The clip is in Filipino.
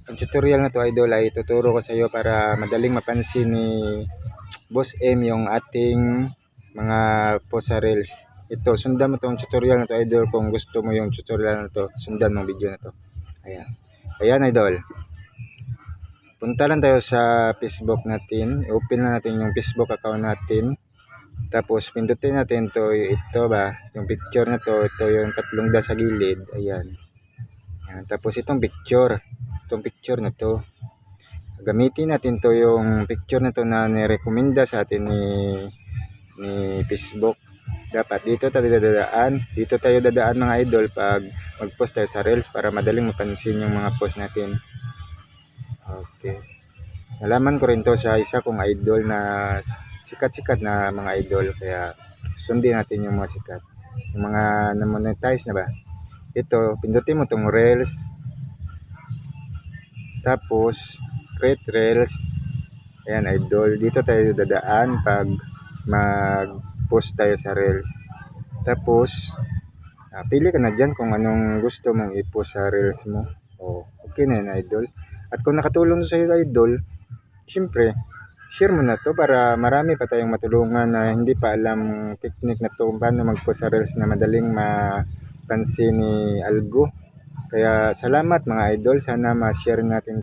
Ang tutorial na to idol ay tuturo ko sa iyo para madaling mapansin ni Boss M yung ating mga post sa Reels. Ito, sundan mo tong tutorial na to idol kung gusto mo yung tutorial na to. Sundan mo video na to. Ayan. Ayan idol. Punta lang tayo sa Facebook natin. I-open na natin yung Facebook account natin. Tapos pindutin natin to, ito ba, yung picture na to, ito yung tatlong da sa gilid. Ayan. Ayan. Tapos itong picture na to. Gamitin natin to yung picture na to na nirekomenda sa atin ni Facebook. Dapat dito tayo dadaan mga idol pag mag-post tayo sa Reels para madaling mapansin yung mga post natin. Okay. Nalaman ko rin to sa isa kong idol na sikat-sikat na mga idol, kaya sundin natin yung mga sikat. Yung mga na-monetize na ba? Ito, pindutin mo tong Reels. Tapos create Reels. Ayan idol, dito tayo dadaan pag mag-post tayo sa Reels. Tapos pili ka na dyan kung anong gusto mong i-post sa Reels mo. Okay na yan idol. At kung nakatulong sa iyo idol, syempre share mo na to para marami pa tayong matulungan na hindi pa alam technique na to kung paano mag-post sa Reels na madaling mapansin ni Algo. Kaya salamat mga idol, sana ma-share natin